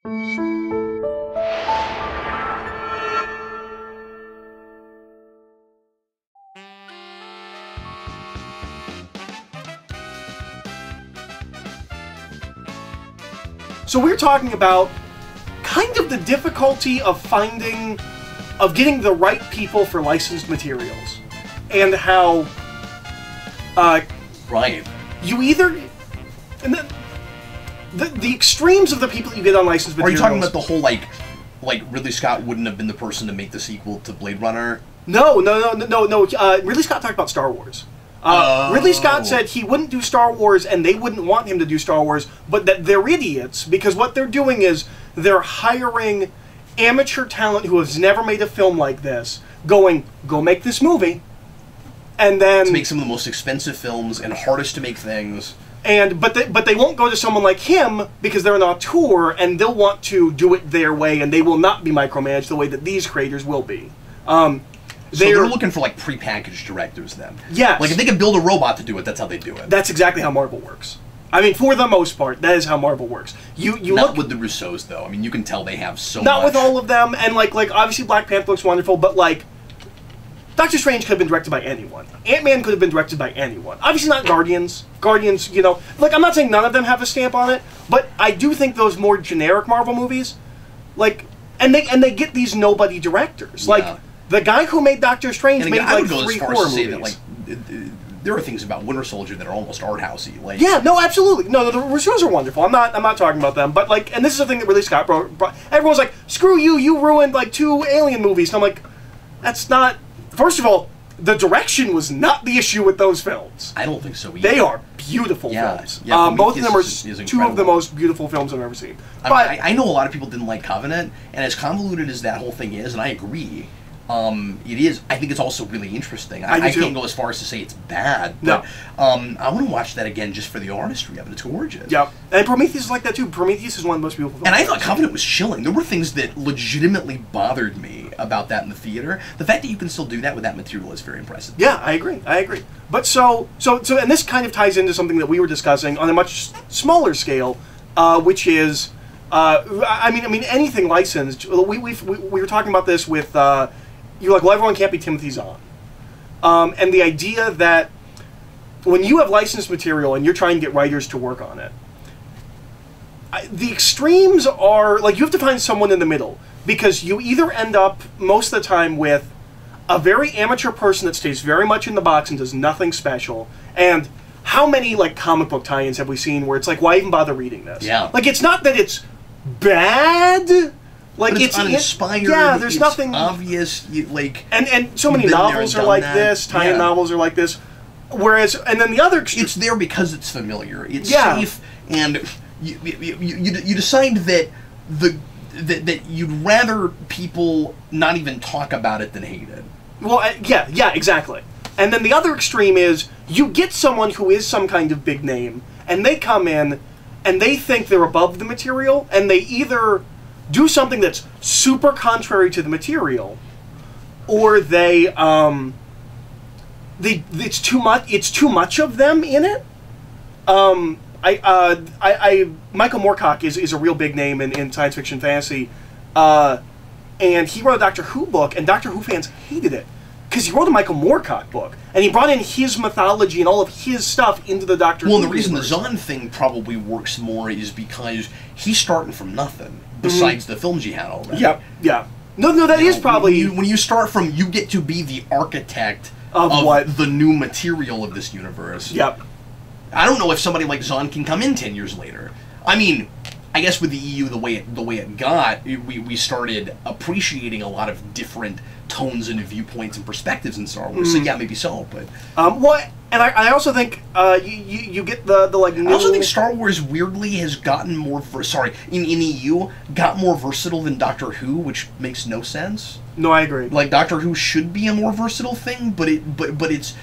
So we're talking about kind of the difficulty of getting the right people for licensed materials, and how right. You either and the extremes of the people you get on licensed materials. Are you talking about the whole like Ridley Scott wouldn't have been the person to make the sequel to Blade Runner? No. Ridley Scott talked about Star Wars. Ridley Scott said he wouldn't do Star Wars and they wouldn't want him to do Star Wars, but that they're idiots because what they're doing is they're hiring amateur talent who has never made a film like this, going, go make this movie, and then to make some of the most expensive films and hardest to make things. But they won't go to someone like him because they're an auteur and they'll want to do it their way and they will not be micromanaged the way that these creators will be. So they're looking for like prepackaged directors then. Yes. Like if they can build a robot to do it, that's how they do it. That's exactly how Marvel works. I mean, for the most part, that is how Marvel works. You not look with the Russos though. I mean, you can tell they have so not much. with all of them, and like obviously Black Panther looks wonderful, but like Doctor Strange could have been directed by anyone. Ant-Man could have been directed by anyone. Obviously not Guardians. Guardians, you know, like I'm not saying none of them have a stamp on it, but I do think those more generic Marvel movies, like, and they get these nobody directors, Yeah. like. The guy who made Doctor Strange made I like would go 3 as far horror as to say movies. that, like, there are things about Winter Soldier that are almost art housey. Like, yeah, no, absolutely, no, the Russos are wonderful. I'm not talking about them, but like, and this is the thing that really Scott brought. Everyone's like, screw you, you ruined like 2 Alien movies, and I'm like, that's not. First of all, the direction was not the issue with those films. I don't think so either. They are beautiful films. Yeah, both of them are is 2 of the most beautiful films I've ever seen. But I know a lot of people didn't like Covenant, and as convoluted as that whole thing is, and I agree. It is. I think it's also really interesting. I can't go as far as to say it's bad, but I want to watch that again just for the artistry of it. It's gorgeous. Yep. And Prometheus is like that too. Prometheus is one of the most beautiful films. And I thought Covenant was chilling. There were things that legitimately bothered me about that in the theater. The fact that you can still do that with that material is very impressive. Yeah, I agree. But so, and this kind of ties into something that we were discussing on a much smaller scale, which is, I mean, anything licensed. We were talking about this with. You're like, well, everyone can't be Timothy Zahn. And the idea that when you have licensed material and you're trying to get writers to work on it, the extremes are, like, you have to find someone in the middle. Because you either end up, most of the time, with a very amateur person that stays very much in the box and does nothing special. And how many, like, comic book tie-ins have we seen where it's like, why even bother reading this? Yeah. Like, it's not that it's bad. Like but it's uninspired. Yeah, there's nothing obvious. And so many novels are like this. Tie-in novels are like this. Whereas, and then the other, it's there because it's familiar. It's safe, and you decide that that you'd rather people not even talk about it than hate it. Well, yeah, exactly. And then the other extreme is you get someone who is some kind of big name, and they come in, and they think they're above the material, and they either do something that's super contrary to the material, or it's too much of them in it. Michael Moorcock is a real big name in science fiction fantasy, and he wrote a Doctor Who book, and Doctor Who fans hated it because he wrote a Michael Moorcock book, and he brought in his mythology and all of his stuff into the Doctor Who. Well, the reason the Zahn thing probably works more is because he's starting from nothing. Besides the films you had already. Yeah. No, that is probably... When you start from, you get to be the architect of what? The new material of this universe. Yep. I don't know if somebody like Zahn can come in 10 years later. I mean, I guess with the EU, the way it got, we started appreciating a lot of different tones and viewpoints and perspectives in Star Wars. So yeah, maybe so, but... And I also think you get the like. I also think Star Wars weirdly has gotten more. In EU got more versatile than Doctor Who, which makes no sense. No, I agree. Like Doctor Who should be a more versatile thing, but it's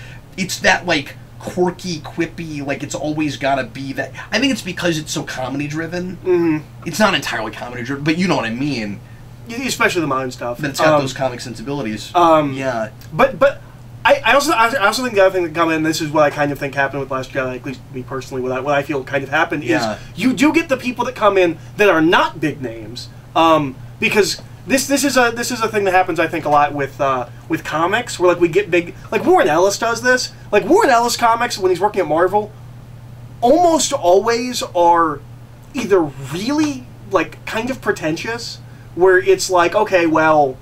that like quirky, quippy. Like it's always got to be that. I think it's because it's so comedy driven. Mm-hmm. It's not entirely comedy driven, but you know what I mean. Especially the modern stuff. But it's got those comic sensibilities. Yeah. But I also think the other thing that come in, this is what I kind of think happened with Last Jedi, at least me personally, what I feel kind of happened is you do get the people that come in that are not big names, because this is a thing that happens, I think, a lot with comics, where like we get big, like Warren Ellis does this. Like Warren Ellis comics, when he's working at Marvel, almost always are either really like kind of pretentious, where it's like, okay, well,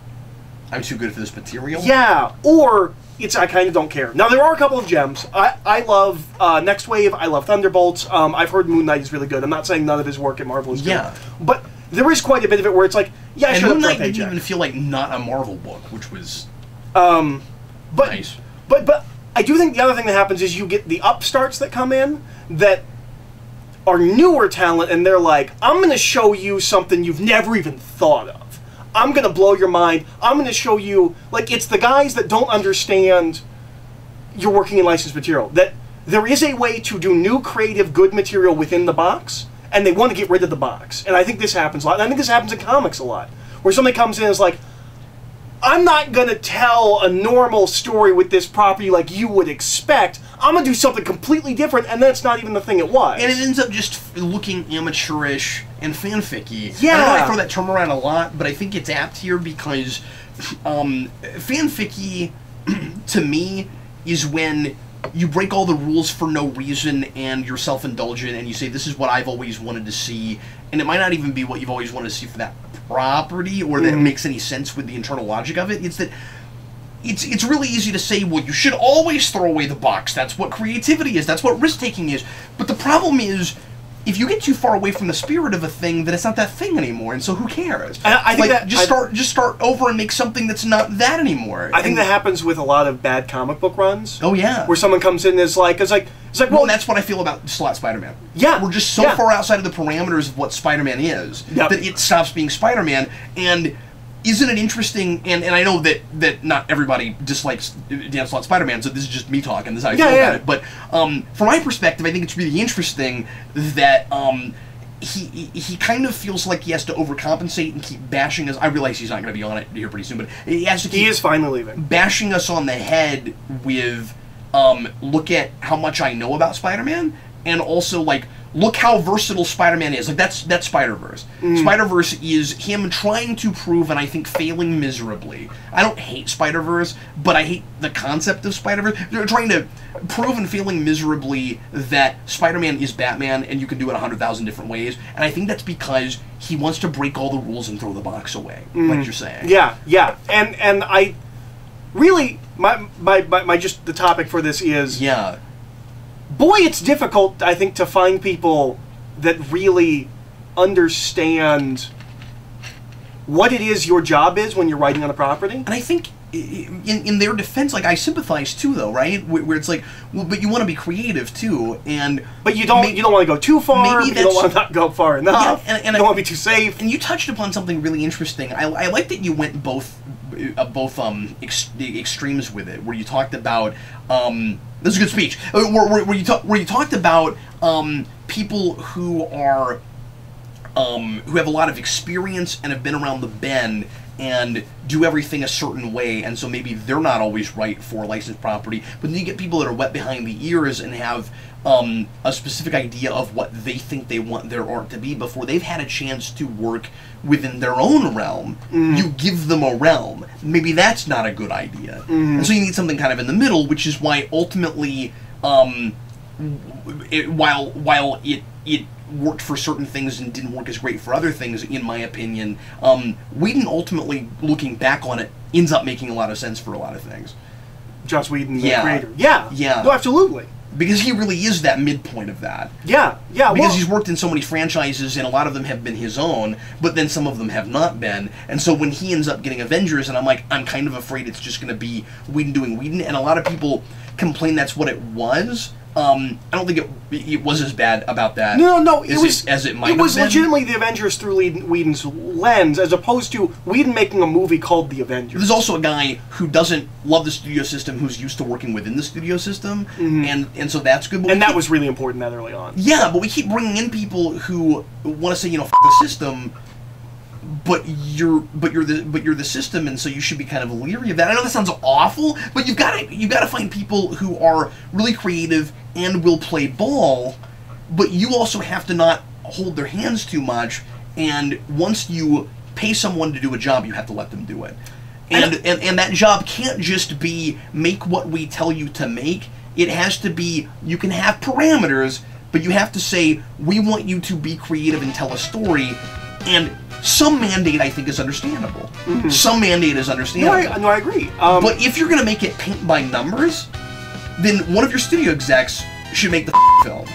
I'm too good for this material. Yeah, or it's I kind of don't care. Now there are a couple of gems. I love Next Wave. I love Thunderbolts. I've heard Moon Knight is really good. I'm not saying none of his work at Marvel is good, but there is quite a bit of it where it's like, yeah, and Moon Knight didn't even feel like not a Marvel book, which was nice. But I do think the other thing that happens is you get the upstarts that come in that are newer talent, and they're like, I'm going to show you something you've never even thought of. I'm going to blow your mind. I'm going to show you, like, it's the guys that don't understand you're working in licensed material, that there is a way to do new, creative, good material within the box, and they want to get rid of the box. And I think this happens a lot. And I think this happens in comics a lot, where somebody comes in and is like, I'm not going to tell a normal story with this property like you would expect. I'm going to do something completely different, and then it's not even the thing it was. And it ends up just looking amateurish and fanficky. Yeah. I know I throw that term around a lot, but I think it's apt here because fanficky, to me, is when you break all the rules for no reason and you're self-indulgent and you say, this is what I've always wanted to see, and it might not even be what you've always wanted to see for that property or that makes any sense with the internal logic of it. It's that it's really easy to say, well, you should always throw away the box. That's what creativity is. That's what risk-taking is. But the problem is, if you get too far away from the spirit of a thing, then it's not that thing anymore, and so who cares? I think like, just start over and make something that's not that anymore. I think that happens with a lot of bad comic book runs. Oh yeah, where someone comes in and is like, well, that's what I feel about Slot Spider-Man. Yeah, we're just so far outside of the parameters of what Spider-Man is that it stops being Spider-Man. And isn't it interesting? And I know that not everybody dislikes Dan Slott Spider-Man, so this is just me talking. This is how I feel about it. But from my perspective, I think it's really interesting that he kind of feels like he has to overcompensate and keep bashing us. I realize he's not going to be on it here pretty soon, but he has to keep. He is finally leaving. Bashing us on the head with. Look at how much I know about Spider-Man, and also, like, look how versatile Spider-Man is. Like, that's Spider-Verse. Spider-Verse is him trying to prove, and I think failing miserably. I don't hate Spider-Verse, but I hate the concept of Spider-Verse. They're trying to prove and failing miserably that Spider-Man is Batman, and you can do it 100,000 different ways, and I think that's because he wants to break all the rules and throw the box away, like you're saying. Yeah, and I... Really, my just the topic for this is boy, it's difficult, I think, to find people that really understand what it is your job is when you're writing on a property. And I think in their defense, like, I sympathize too, though, right? Where it's like, well, but you want to be creative too, but you don't want to go too far. You don't want to not go far enough. And you don't want to be too safe. And you touched upon something really interesting. I like that you went both extremes with it, where you talked about this is a good speech. Where you talked about people who are who have a lot of experience and have been around the bend and do everything a certain way, and so maybe they're not always right for licensed property. But then you get people that are wet behind the ears and have a specific idea of what they think they want their art to be before they've had a chance to work within their own realm. You give them a realm. Maybe that's not a good idea. And so you need something kind of in the middle, which is why ultimately, while it worked for certain things and didn't work as great for other things, in my opinion, Whedon ultimately, looking back on it, ends up making a lot of sense for a lot of things. Joss Whedon, the creator. Yeah. No, absolutely. Because he really is that midpoint of that. Yeah. Because he's worked in so many franchises, and a lot of them have been his own, but then some of them have not been. And so when he ends up getting Avengers, and I'm kind of afraid it's just going to be Whedon doing Whedon, and a lot of people complain that's what it was. I don't think it was as bad about that. No, it was as it might have been. It was legitimately the Avengers through Whedon's lens, as opposed to Whedon making a movie called The Avengers. There's also a guy who doesn't love the studio system, who's used to working within the studio system, and so that's good. And that was really important that early on. Yeah, but we keep bringing in people who want to say, f*** the system, you're the system, and so you should be kind of leery of that. I know that sounds awful, but you've got to find people who are really creative and will play ball, but you also have to not hold their hands too much. And once you pay someone to do a job, you have to let them do it. And that job can't just be make what we tell you to make. It has to be, you can have parameters, but you have to say, we want you to be creative and tell a story. And some mandate, I think, is understandable. Mm-hmm. Some mandate is understandable. No, I agree. But if you're going to make it paint by numbers, then one of your studio execs should make the film.